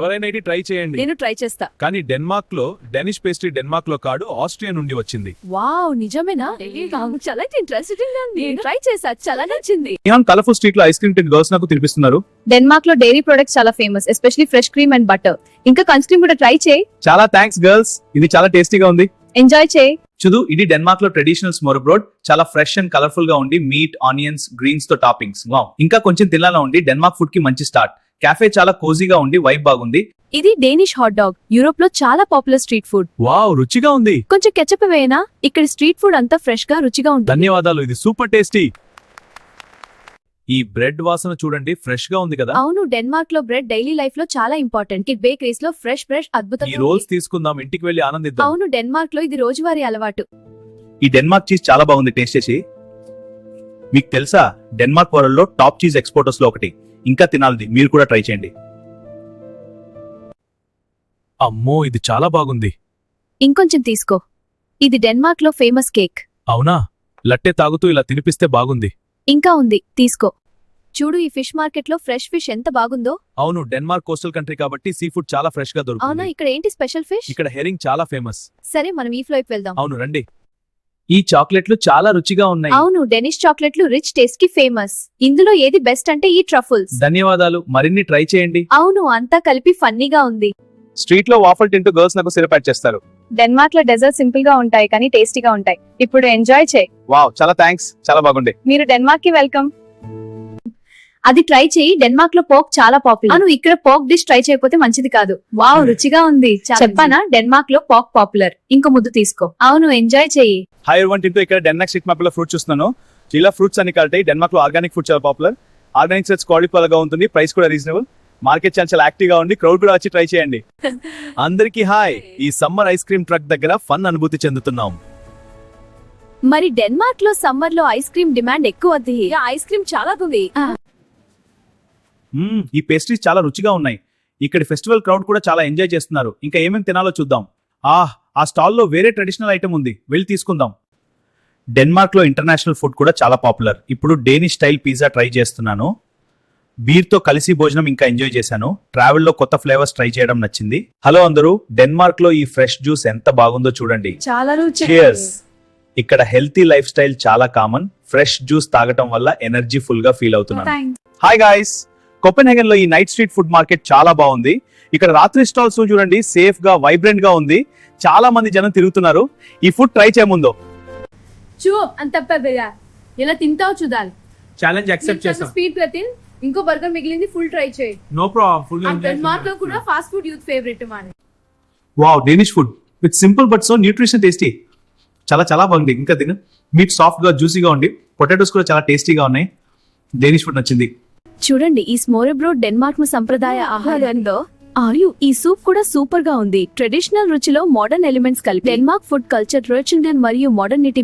ఎవరైనా ఇది ట్రై చేయండి. నేను ట్రై చేస్తా. కానీ డెన్మార్క్ లో డెనిష్ పేస్ట్రీ డెన్మార్క్ లో కాదు ఆస్ట్రియా నుండి వచ్చింది. వావ్, నిజమేనా? చాలా ఇంట్రెస్టింగ్ గా ఉంది. ట్రై చేసా, చాలా నచ్చింది. నియాన్ కలర్ఫుల్ స్ట్రీట్ లో ఐస్ క్రీమ్ టిన్ గర్ల్స్ నాకు తినిపిస్తున్నారు. డెన్మార్క్ లో డైరీ ప్రొడక్ట్స్ చాలా famous, especially fresh cream and butter. ఇంకా ఐస్ క్రీమ్ కూడా ట్రై చేయి. చాలా థ్యాంక్స్ గర్ల్స్, ఇది చాలా టేస్టీగా ఉంది. ఎంజాయ్ చేయి. చూడు, ఇది డెన్మార్క్ లో ట్రెడిషనల్ స్మోర్బ్రోడ్. చాలా ఫ్రెష్ అండ్ కలర్ఫుల్ గా ఉండి మీట్, ఆనియన్స్, గ్రీన్స్ తో టాపింగ్స్. వావ్, ఇంకా కొంచెం తినాలా ఉండి. డెన్మార్క్ ఫుడ్ కి మంచి స్టార్ట్. కాఫే చాలా కోజీగా ఉండి వైబ్ బాగుంది. ఇది డేనిష్ హాట్ డాగ్, యూరోప్ లో చాలా పాపులర్ స్ట్రీట్ ఫుడ్. వావ్, రుచిగా ఉంది. కొంచెం కెచప్ వేయనా? ఇక్కడ స్ట్రీట్ ఫుడ్ అంతా ఫ్రెష్ గా రుచిగా ఉంటుంది. ధన్యవాదాలు, ఇది సూపర్ టేస్టీ. ఈ బ్రెడ్ వాసన చూడండి, ఫ్రెష్ గా ఉంది కదా. అవును, డెన్మార్క్ లో బ్రెడ్ డైలీ లైఫ్ లో చాలా ఇంపార్టెంట్. బేకరీస్ లో ఫ్రెష్ ఈ అద్భుతంగా రోల్స్ ఉంది. తీసుకుందాం, ఇంటికి వెళ్ళి ఆనందిద్దాం. అవును, డెన్మార్క్ లో ఇది రోజువారీ అలవాటు. ఈ డెన్మార్క్ చీజ్ చాలా బాగుంది, టేస్ట్ చేసి. మీకు తెలుసా, డెన్మార్క్ వరల్డ్ లో టాప్ చీజ్ ఎక్స్పోర్టర్స్ లో ఒకటి. ఇంకా తినాలి, మీరు కూడా ట్రై చేయండి. అమ్మో, ఇది చాలా బాగుంది. ఇంకొంచెం తీసుకో. ఇది డెన్మార్క్ లో ఫేమస్ కేక్. అవునా? లట్టే తాగుతూ ఇలా తినిపిస్తే బాగుంది. ఇంకా ఉంది, తీసుకో. చూడు, ఈ ఫిష్ మార్కెట్ లో ఫ్రెష్ ఫిష్ ఎంత బాగుందో. అవును, డెన్మార్క్ కోస్టల్ కంట్రీ కాబట్టి సీ ఫుడ్ చాలా ఫ్రెష్ గా అవునా? దొరుకుతుంది. ఇక్కడ ఏంటి స్పెషల్ ఫిష్? ఇక్కడ హెరింగ్ చాలా ఫేమస్. సరే, మనం ఈ ఫ్లోకి వెళ్దాం. అవును, రండి. ఈ చాక్లెట్లు చాలా రుచిగా ఉన్నాయి. అవును, డెనిష్ చాక్లెట్లు రిచ్ టేస్ట్ కి ఫేమస్. ఇందులో ఏది బెస్ట్ అంటే ఈ ట్రఫుల్స్. ధన్యవాదాలు, మరిన్ని ట్రై చేయండి. అవును, అంతా కలిపి ఫన్నీగా ఉంది. స్ట్రీట్ లో వాఫల్ తింటూ గర్ల్స్ నాకు సిరప్ యాడ్ చేస్తారు. డెన్మార్క్ లో డెజర్ట్ సింపుల్ గా ఉంటాయి కానీ టేస్టీగా ఉంటాయి. ఇప్పుడు ఎంజాయ్ చేయి. వావ్, చాలా థ్యాంక్స్, చాలా బాగుంది. మీరు డెన్మార్క్ కి వెల్కమ్. అది ట్రై చేయి. డెన్మార్క్ లో పోక్ చాలా పాపులర్. అను ఇక్కడ పోక్ డిష్ ట్రై చేయకపోతే మంచిది కాదు. వావ్, రుచిగా ఉంది. చెప్పానా, డెన్మార్క్ లో పోక్ పాపులర్. ఇంకో ముద్దు తీసుకో. అవును, ఎంజాయ్ చేయి. హాయ్ ఎవరివన్, తింటూ ఇక్కడ డెన్మార్క్ స్ట్రీట్ మ్యాప్ లో ఫ్రూట్ చూస్తున్నాను. ఇలా ఫ్రూట్స్ అన్ని కలిటాయి. డెన్మార్క్ లో ఆర్గానిక్ ఫుడ్ చాలా పాపులర్. ఆర్గానిక్ సెట్స్ క్వాలిటీ గా ఉంటుంది, ప్రైస్ కూడా రీజనబుల్. మార్కెట్ చాలా యాక్టివ్ గా ఉంది. క్రౌడ్ కూడా వచ్చి ట్రై చేయండి. అందరికీ హాయ్. ఈ సమ్మర్ ఐస్ క్రీమ్ ట్రక్ దగ్గర ఫన్ అనుభూతి చెందుతున్నాం. మరి డెన్మార్క్ లో సమ్మర్ లో ఐస్ క్రీమ్ డిమాండ్ ఎక్కువ. ఐస్ క్రీమ్ చాలా ఉంది. ఈ పేస్ట్రీస్ చాలా రుచిగా ఉన్నాయి. ఇక్కడ ఫెస్టివల్ క్రౌడ్ కూడా చాలా ఎంజాయ్ చేస్తున్నారు. ఇంకా ఏమేమి తినాలో చూద్దాం. ఆ స్టాల్లో వేరే ట్రెడిషనల్ ఐటమ్ ఉంది, వెళ్ళి తీసుకుందాం. డెన్మార్క్ లో ఇంటర్నేషనల్ ఫుడ్ కూడా చాలా పాపులర్. ఇప్పుడు డేనిష్ స్టైల్ పిజ్జా ట్రై చేస్తున్నాను. బీర్ తో కలిసి భోజనం ఇంకా ఎంజాయ్ చేశాను. ట్రావెల్ లో కొత్త ఫ్లేవర్స్ ట్రై చేయడం నచ్చింది. హలో అందరూ, డెన్మార్క్ లో ఈ ఫ్రెష్ జ్యూస్ ఎంత బాగుందో చూడండి. చాలా రుచి. Cheers. ఇక్కడ హెల్తీ లైఫ్ స్టైల్ చాలా కామన్. ఫ్రెష్ జ్యూస్ తాగటం వల్ల ఎనర్జీ ఫుల్ గా ఫీల్ అవుతున్నాను. హాయ్ గాయ్స్, కోపెన్హేగన్ లో ఈ నైట్ స్ట్రీట్ ఫుడ్ మార్కెట్ చాలా బాగుంది. ఇక్కడ రాత్రి స్టాల్స్ చూడండి, సేఫ్ గా వైబ్రెంట్ గా ఉంది. చాలా మంది జనం తిరుగుతున్నారు. ఈ ఫుడ్ ట్రై చేయముందో అంత ఎలా తింటావు చూడాలి. ఛాలెంజ్ యాక్సెప్ట్ చేస్తాం. స్పీడ్ గా తిన్. ఇంకో బర్గర్ మిగిలింది, ఫుల్ ట్రై చేయి. నో ప్రాబ్లం, ఫుల్ గా డెన్మార్క్ లో కూడా ఫాస్ట్ ఫుడ్ యూత్ ఫేవరెట్ మాది. Wow, Danish food with simple but so nutrition tasty. చాలా చాలా బాగుంది. ఇంకా తిను. మీట్ సాఫ్ట్ గా జ్యూసీగా ఉంది. పొటాటోస్ కూడా చాలా టేస్టీగా ఉన్నాయి. డేనిష్ ఫుడ్ నచ్చింది. చూడండి, ఈ స్మోరెబ్రోడ్ డెన్మార్క్ సంప్రదాయ ఆహారంలో ఈ సూప్ కూడా సూపర్ గా ఉంది. ట్రెడిషనల్ రుచిలో మోడర్న్ ఎలిమెంట్స్ కలిపి డెన్మార్క్ ఫుడ్ కల్చర్ రిచ్ మరియు మోడర్నిటీ